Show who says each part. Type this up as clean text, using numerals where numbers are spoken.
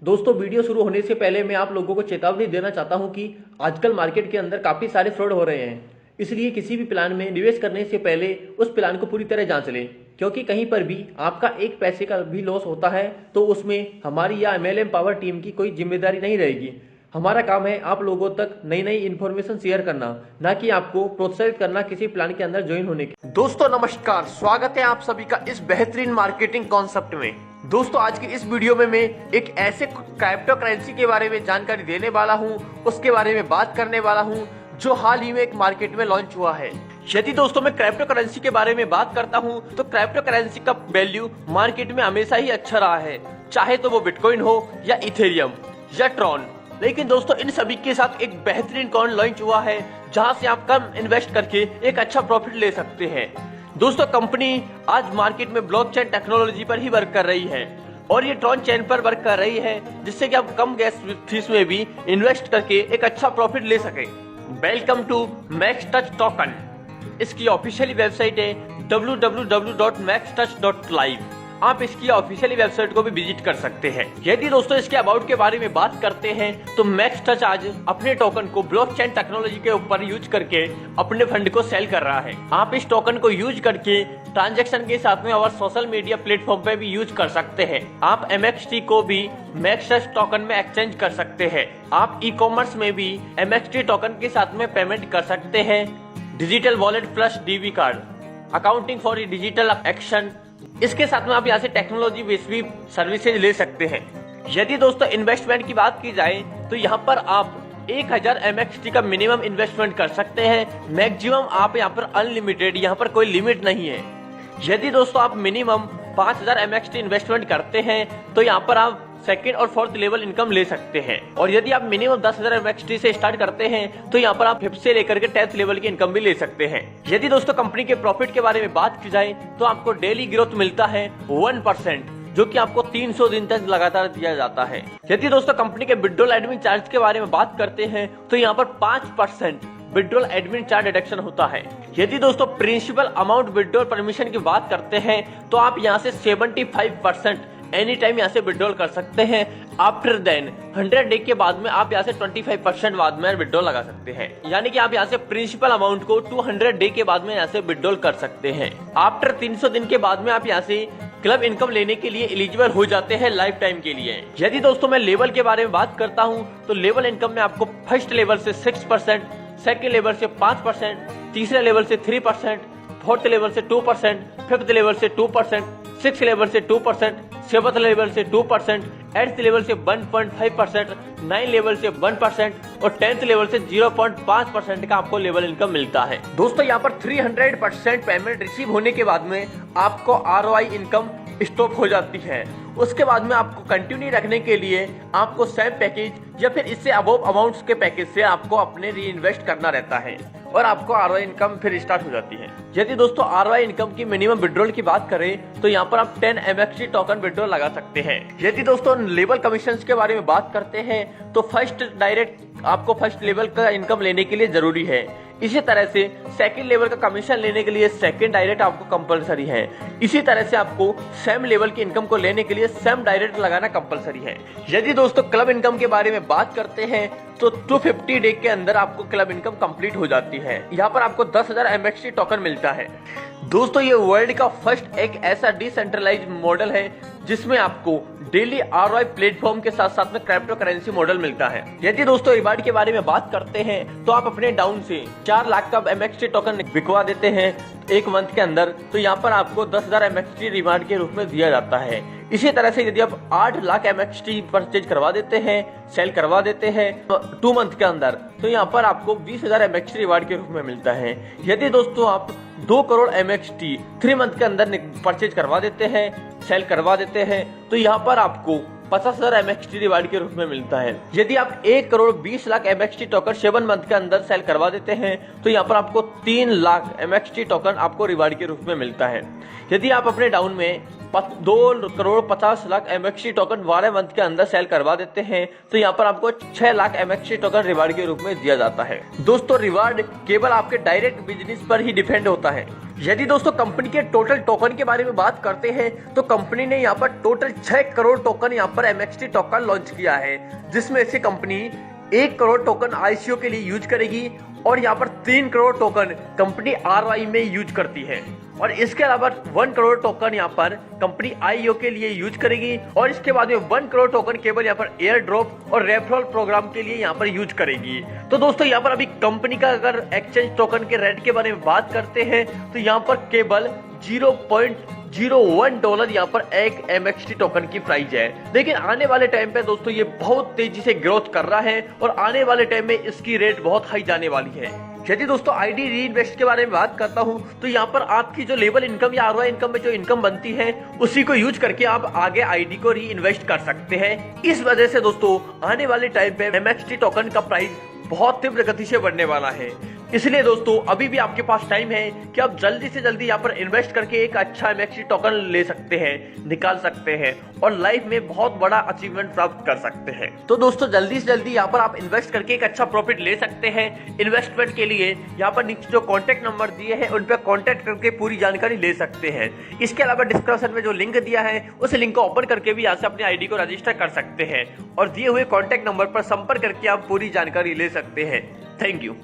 Speaker 1: दोस्तों वीडियो शुरू होने से पहले मैं आप लोगों को चेतावनी देना चाहता हूं कि आजकल मार्केट के अंदर काफ़ी सारे फ्रॉड हो रहे हैं। इसलिए किसी भी प्लान में निवेश करने से पहले उस प्लान को पूरी तरह जांच लें, क्योंकि कहीं पर भी आपका एक पैसे का भी लॉस होता है तो उसमें हमारी या MLM पावर टीम की कोई जिम्मेदारी नहीं रहेगी। हमारा काम है आप लोगों तक नई नई इन्फॉर्मेशन शेयर करना, ना कि आपको प्रोत्साहित करना किसी प्लान के अंदर ज्वाइन होने के। दोस्तों नमस्कार, स्वागत है आप सभी का इस बेहतरीन मार्केटिंग कॉन्सेप्ट में। दोस्तों आज की इस वीडियो में मैं एक ऐसे क्रिप्टो करेंसी के बारे में जानकारी देने वाला हूं, उसके बारे में बात करने वाला हूं जो हाल ही में एक मार्केट में लॉन्च हुआ है। यदि दोस्तों मैं क्रिप्टो करेंसी के बारे में बात करता हूं तो क्रिप्टो करेंसी का वैल्यू मार्केट में हमेशा ही अच्छा रहा है, चाहे तो वो बिटकॉइन हो या इथेरियम या ट्रॉन। लेकिन दोस्तों इन सभी के साथ एक बेहतरीन कॉइन लॉन्च हुआ है जहां से आप कम इन्वेस्ट करके एक अच्छा प्रॉफिट ले सकते हैं। दोस्तों कंपनी आज मार्केट में ब्लॉकचेन टेक्नोलॉजी पर ही वर्क कर रही है और ये ट्रॉन चेन पर वर्क कर रही है, जिससे कि आप कम गैस फीस में भी इन्वेस्ट करके एक अच्छा प्रॉफिट ले सके। Welcome to Maxtouch token. इसकी ऑफिशियली वेबसाइट है www.maxtouch.live। आप इसकी ऑफिशियली वेबसाइट को भी विजिट कर सकते हैं। यदि दोस्तों इसके अबाउट के बारे में बात करते हैं तो मैक्सटच आज अपने टोकन को ब्लॉकचेन टेक्नोलॉजी के ऊपर यूज करके अपने फंड को सेल कर रहा है। आप इस टोकन को यूज करके ट्रांजैक्शन के साथ में और सोशल मीडिया प्लेटफॉर्म पे भी यूज कर सकते हैं। आप MXT को भी मैक्सटच टोकन में एक्सचेंज कर सकते हैं। आप ई-कॉमर्स में भी MXT टोकन के साथ में पेमेंट कर सकते हैं। Digital wallet plus DV card, accounting for digital action, इसके साथ में आप यहाँ से टेक्नोलॉजी बेस्ड भी सर्विसेज ले सकते हैं। यदि दोस्तों इन्वेस्टमेंट की बात की जाए तो यहाँ पर आप 1000 MXT का मिनिमम इन्वेस्टमेंट कर सकते हैं। मैक्सिमम आप यहाँ पर अनलिमिटेड, यहाँ पर कोई लिमिट नहीं है। यदि दोस्तों आप मिनिमम 5000 MXT इन्वेस्टमेंट करते हैं तो यहाँ पर आप सेकंड और फोर्थ लेवल इनकम ले सकते हैं। और यदि आप मिनिमम 10,000 MXT से स्टार्ट करते हैं तो यहाँ पर आप 5th से लेकर के 10th लेवल की इनकम भी ले सकते हैं। यदि दोस्तों कंपनी के प्रॉफिट के बारे में बात की जाए तो आपको डेली ग्रोथ मिलता है 1%, जो कि आपको 300 दिन तक लगातार दिया जाता है। यदि दोस्तों कंपनी के विड्रॉल एडमिन चार्ज के बारे में बात करते हैं तो यहाँ पर 5% विड्रॉल एडमिन चार्ज डिडक्शन होता है। यदि दोस्तों प्रिंसिपल अमाउंट विड्रॉल परमिशन की बात करते हैं तो आप यहाँ से 75% एनी टाइम यहाँ से विड्रॉल कर सकते हैं। आफ्टर देन 100 डे के बाद में आप यहाँ से 25% बाद में विड्रॉल लगा सकते हैं, यानी कि आप यहाँ से प्रिंसिपल अमाउंट को 200 डे के बाद में यहाँ से विड्रॉल कर सकते हैं। आफ्टर 300 दिन के बाद में आप यहाँ से क्लब इनकम लेने के लिए एलिजिबल हो जाते हैं लाइफ टाइम के लिए। यदि दोस्तों मैं लेवल के बारे में बात करता हूँ तो लेवल इनकम में आपको फर्स्ट लेवल से 6%, सेकेंड लेवल से 5%, तीसरे लेवल से 3%, फोर्थ लेवल से 2%, फिफ्थ लेवल से 2%, सिक्स लेवल से 2%, सेवंथ लेवल से 2%, 8th लेवल से 1.5%, 9 लेवल से 1% और 10th लेवल से 0.5% का आपको लेवल इनकम मिलता है। दोस्तों यहाँ पर 300% पेमेंट रिसीव होने के बाद में आपको ROI इनकम स्टॉप हो जाती है। उसके बाद में आपको कंटिन्यू रखने के लिए आपको सेम पैकेज या फिर इससे अबव अमाउंट्स के पैकेज से आपको अपने री इन्वेस्ट करना रहता है और आपको ROI इनकम फिर स्टार्ट हो जाती है। यदि दोस्तों ROI इनकम की मिनिमम विड्रॉल की बात करें तो यहाँ पर आप 10 MXT टोकन विड्रॉल लगा सकते हैं। यदि दोस्तों लेवल कमीशंस के बारे में बात करते हैं तो फर्स्ट डायरेक्ट आपको फर्स्ट लेवल का इनकम लेने के लिए जरूरी है। इसी तरह से सेकंड लेवल का कमीशन लेने के लिए सेकंड डायरेक्ट आपको कंपलसरी है। इसी तरह से आपको सेम लेवल की इनकम को लेने के लिए सेम डायरेक्ट लगाना कंपलसरी है। यदि दोस्तों क्लब इनकम के बारे में बात करते हैं तो 250 डे के अंदर आपको क्लब इनकम कंप्लीट हो जाती है। यहाँ पर आपको 10,000 MXT टोकन मिलता है। दोस्तों ये वर्ल्ड का फर्स्ट एक ऐसा डिसेंट्रलाइज्ड मॉडल है जिसमें आपको डेली ROI प्लेटफॉर्म के साथ साथ में क्रिप्टो करेंसी मॉडल मिलता है। यदि दोस्तों रिवार्ड के बारे में बात करते हैं तो आप अपने डाउन से 4 लाख का MXT टोकन बिकवा देते हैं एक मंथ के अंदर तो यहाँ पर आपको 10,000 MXT रिवार्ड के रूप में दिया जाता है। इसी तरह से यदि आप 8 लाख MXT परचेज करवा देते हैं, सेल करवा देते हैं 2 मंथ के अंदर तो यहाँ पर आपको 20,000 MXT रिवार्ड के रूप में मिलता है। यदि दोस्तों आप 2 करोड़ MXT 3 मंथ के अंदर परचेज करवा देते हैं, सेल करवा देते हैं तो यहाँ पर आपको 50,000 MXT रिवार्ड के रूप में मिलता है। यदि आप 1 crore 20 lakh MXT token 7 month के अंदर सेल करवा देते हैं तो यहाँ पर आपको 3 लाख MXT टोकन आपको रिवार्ड के रूप में मिलता है। यदि आप अपने डाउन में 2,50,00,000 MXT टोकन 12 मंथ के अंदर सेल करवा देते हैं तो यहाँ पर आपको 6 लाख MXT टोकन रिवार्ड के रूप में दिया जाता है। दोस्तों रिवार्ड केवल आपके डायरेक्ट बिजनेस पर ही डिपेंड होता है। यदि दोस्तों कंपनी के टोटल टोकन के बारे में बात करते हैं तो कंपनी ने यहाँ पर टोटल 6 करोड़ टोकन यहाँ पर MXT टोकन लॉन्च किया है, जिसमें से कंपनी 1 करोड़ टोकन ICO के लिए यूज करेगी और यहाँ पर 3 करोड़ टोकन कंपनी ROI में यूज करती है और इसके अलावा 1 करोड़ टोकन यहाँ पर कंपनी IO के लिए यूज करेगी और इसके बाद में 1 करोड़ टोकन केवल यहाँ पर एयर ड्रॉप और रेफरल प्रोग्राम के लिए यहाँ पर यूज करेगी। तो दोस्तों यहाँ पर अभी कंपनी का अगर एक्सचेंज टोकन के रेट के बारे में बात करते हैं तो यहाँ पर केवल $0.01 यहाँ पर एक MXT टोकन की प्राइस है, लेकिन आने वाले टाइम पे दोस्तों ये बहुत तेजी से ग्रोथ कर रहा है और आने वाले टाइम में इसकी रेट बहुत हाई जाने वाली है। यदि दोस्तों आईडी री इन्वेस्ट के बारे में बात करता हूं तो यहाँ पर आपकी जो लेवल इनकम या ROI इनकम में जो इनकम बनती है उसी को यूज करके आप आगे आईडी को री इन्वेस्ट कर सकते हैं। इस वजह से दोस्तों आने वाले टाइम पे MXT टोकन का प्राइस बहुत तीव्र गति से बढ़ने वाला है। इसलिए दोस्तों अभी भी आपके पास टाइम है कि आप जल्दी से जल्दी यहाँ पर इन्वेस्ट करके एक अच्छा MXT टोकन ले सकते हैं, निकाल सकते हैं और लाइफ में बहुत बड़ा अचीवमेंट प्राप्त कर सकते हैं। तो दोस्तों जल्दी से जल्दी यहाँ पर आप इन्वेस्ट करके एक अच्छा प्रॉफिट ले सकते हैं। इन्वेस्टमेंट के लिए यहाँ पर नीचे जो कॉन्टेक्ट नंबर दिए हैं उन पर कॉन्टेक्ट करके पूरी जानकारी ले सकते हैं। इसके अलावा डिस्क्रिप्शन में जो लिंक दिया है उस लिंक को ओपन करके भी यहाँ से अपनी आईडी को रजिस्टर कर सकते हैं और दिए हुए कॉन्टेक्ट नंबर पर संपर्क करके आप पूरी जानकारी ले सकते हैं। Thank you.